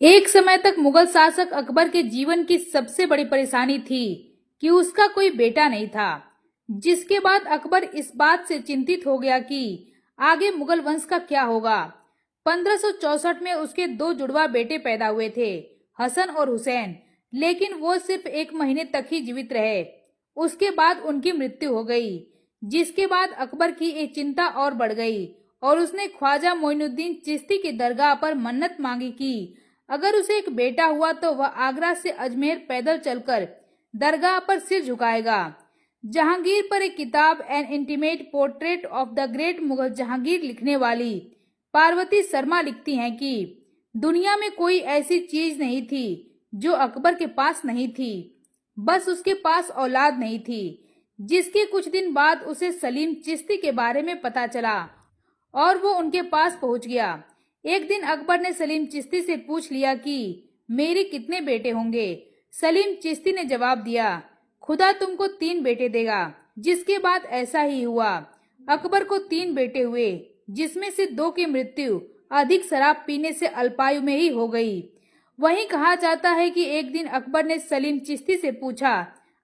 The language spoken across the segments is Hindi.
एक समय तक मुगल शासक अकबर के जीवन की सबसे बड़ी परेशानी थी कि उसका कोई बेटा नहीं था। जिसके बाद अकबर इस बात से चिंतित हो गया कि आगे मुगल वंश का क्या होगा। 1564 में उसके दो जुड़वा बेटे पैदा हुए थे, हसन और हुसैन, लेकिन वो सिर्फ 1 महीने तक ही जीवित रहे। उसके बाद उनकी मृत्यु हो गई, जिसके बाद अकबर की एक चिंता और बढ़ गई और उसने ख्वाजा मोइनुद्दीन चिश्ती की दरगाह पर मन्नत मांगी कि अगर उसे एक बेटा हुआ तो वह आगरा से अजमेर पैदल चलकर दरगाह पर सिर झुकाएगा। जहांगीर पर एक किताब N intimate portrait of the great Mughal Jahangir लिखने वाली पार्वती शर्मा लिखती हैं कि दुनिया में कोई ऐसी चीज नहीं थी जो अकबर के पास नहीं थी, बस उसके पास औलाद नहीं थी। जिसके कुछ दिन बाद उसे सलीम चिश्ती के बारे में पता चला और वो उनके पास पहुंच गया। एक दिन अकबर ने सलीम चिश्ती से पूछ लिया कि मेरे कितने बेटे होंगे। सलीम चिश्ती ने जवाब दिया, खुदा तुमको 3 बेटे देगा। जिसके बाद ऐसा ही हुआ। अकबर को 3 बेटे हुए, जिसमें से 2 की मृत्यु अधिक शराब पीने से अल्पायु में ही हो गई। वहीं कहा जाता है कि एक दिन अकबर ने सलीम चिश्ती से पूछा,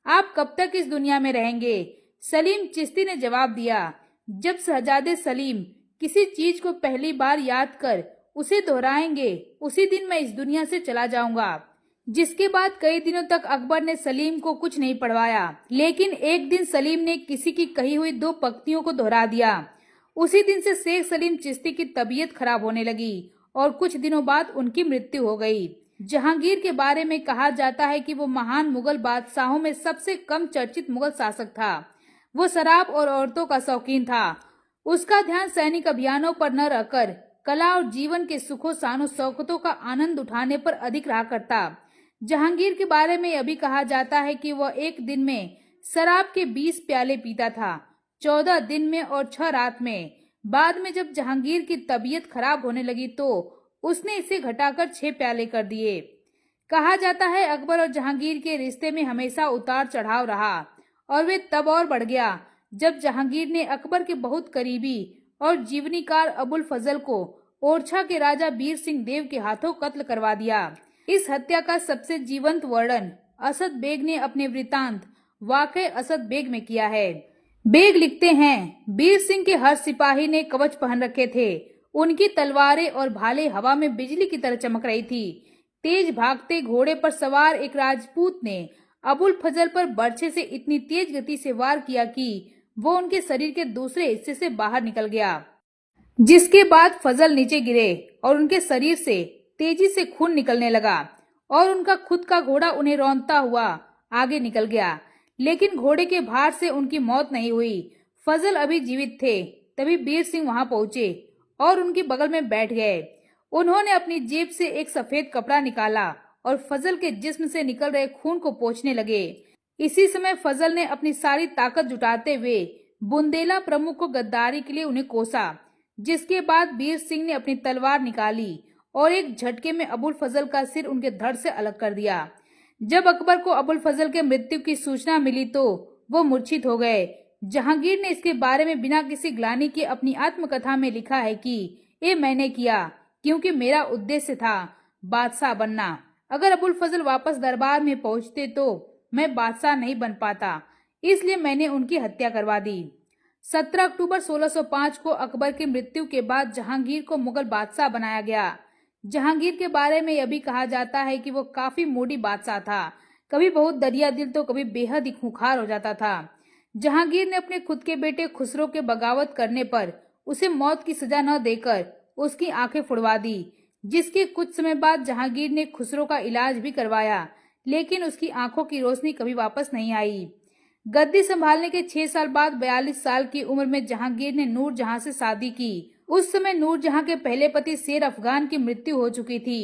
आप कब तक इस दुनिया में रहेंगे। सलीम चिश्ती ने जवाब दिया, जब शहजादे सलीम किसी चीज को पहली बार याद कर उसे दोहराएंगे उसी दिन मैं इस दुनिया से चला जाऊंगा। जिसके बाद कई दिनों तक अकबर ने सलीम को कुछ नहीं पढ़वाया, लेकिन एक दिन सलीम ने किसी की कही हुई 2 पंक्तियों को दोहरा दिया। उसी दिन से शेख सलीम चिश्ती की तबीयत खराब होने लगी और कुछ दिनों बाद उनकी मृत्यु हो गई। जहांगीर के बारे में कहा जाता है कि वो महान मुगल बादशाहों में सबसे कम चर्चित मुगल शासक था। वो शराब और औरतों का शौकीन था। उसका ध्यान सैनिक अभियानों पर न रहकर कला और जीवन के सुखों शानो शौकतों का आनंद उठाने पर अधिक रहा करता। जहांगीर के बारे में यह भी कहा जाता है कि वह एक दिन में शराब के 20 प्याले पीता था, 14 दिन में और 6 रात में। बाद में जब जहांगीर की तबीयत खराब होने लगी तो उसने इसे घटाकर 6 प्याले कर दिए। कहा जाता है अकबर और जहांगीर के रिश्ते में हमेशा उतार चढ़ाव रहा और वे तब और बढ़ गया जब जहांगीर ने अकबर के बहुत करीबी और जीवनीकार अबुल फजल को ओरछा के राजा बीर सिंह देव के हाथों कत्ल करवा दिया। इस हत्या का सबसे जीवंत वर्णन असद बेग ने अपने वृतांत वाक़े असद बेग में किया है। बेग लिखते हैं, बीर सिंह के हर सिपाही ने कवच पहन रखे थे। उनकी तलवारें और भाले हवा में बिजली की तरह चमक रही थी। तेज भागते घोड़े पर सवार एक राजपूत ने अबुल फजल पर बर्छे से इतनी तेज गति से वार किया कि वो उनके शरीर के दूसरे हिस्से से बाहर निकल गया। जिसके बाद फजल नीचे गिरे और उनके शरीर से तेजी से खून निकलने लगा और उनका खुद का घोड़ा उन्हें रौंदता हुआ आगे निकल गया, लेकिन घोड़े के भार से उनकी मौत नहीं हुई। फजल अभी जीवित थे। तभी बीर सिंह वहां पहुंचे और उनके बगल में बैठ गए। उन्होंने अपनी जेब से एक सफेद कपड़ा निकाला और फजल के जिस्म से निकल रहे खून को पोंछने लगे। इसी समय फजल ने अपनी सारी ताकत जुटाते हुए बुंदेला प्रमुख को गद्दारी के लिए उन्हें कोसा। जिसके बाद बीर सिंह ने अपनी तलवार निकाली और एक झटके में अबुल फजल का सिर उनके धड़ से अलग कर दिया। जब अकबर को अबुल फजल के मृत्यु की सूचना मिली तो वो मूर्छित हो गए। जहांगीर ने इसके बारे में बिना किसी ग्लानि के अपनी आत्मकथा में लिखा है कि ये मैंने किया क्योंकि मेरा उद्देश्य था बादशाह बनना। अगर अबुल फजल वापस दरबार में पहुंचते तो मैं बादशाह नहीं बन पाता, इसलिए मैंने उनकी हत्या करवा दी। 17 अक्टूबर 1605 को अकबर की मृत्यु के बाद जहांगीर को मुगल बादशाह बनाया गया। जहांगीर के बारे में यह भी कहा जाता है कि वो काफी मूडी बादशाह था। कभी बहुत दरिया दिल तो कभी बेहद ही खूंखार हो जाता था। जहांगीर ने अपने खुद के बेटे खुसरो के बगावत करने पर उसे मौत की सजा न देकर उसकी आंखें फुड़वा दी। जिसके कुछ समय बाद जहांगीर ने खुसरो का इलाज भी करवाया, लेकिन उसकी आंखों की रोशनी कभी वापस नहीं आई। गद्दी संभालने के 6 साल बाद 42 साल की उम्र में जहांगीर ने नूरजहां से शादी की। उस समय नूरजहां के पहले पति शेर अफगान की मृत्यु हो चुकी थी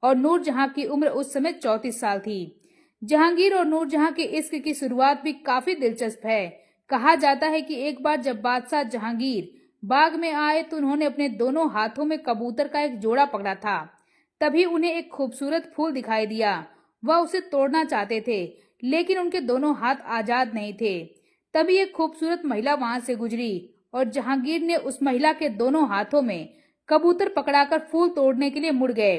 और नूरजहां की उम्र उस समय 34 साल थी। जहांगीर और नूरजहां के इश्क की शुरुआत भी काफी दिलचस्प है। कहा जाता है कि एक बार जब बादशाह जहांगीर बाग में आए तो उन्होंने अपने दोनों हाथों में कबूतर का एक जोड़ा पकड़ा था। तभी उन्हें एक खूबसूरत फूल दिखाई दिया। वह उसे तोड़ना चाहते थे, लेकिन उनके दोनों हाथ आजाद नहीं थे। तभी एक खूबसूरत महिला वहां से गुजरी और जहांगीर ने उस महिला के दोनों हाथों में कबूतर पकड़ाकर फूल तोड़ने के लिए मुड़ गए।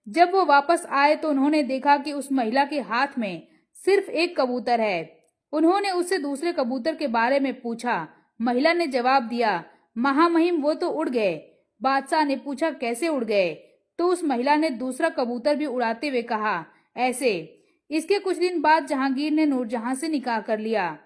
जब वो वापस आए तो उन्होंने देखा कि उस महिला के हाथ में सिर्फ एक कबूतर है। उन्होंने उससे दूसरे कबूतर के बारे में पूछा। महिला ने जवाब दिया, महामहिम वो तो उड़ गए। बादशाह ने पूछा, कैसे उड़ गए? तो उस महिला ने दूसरा कबूतर भी उड़ाते हुए कहा, ऐसे। इसके कुछ दिन बाद जहांगीर ने नूरजहां से निकाह कर लिया।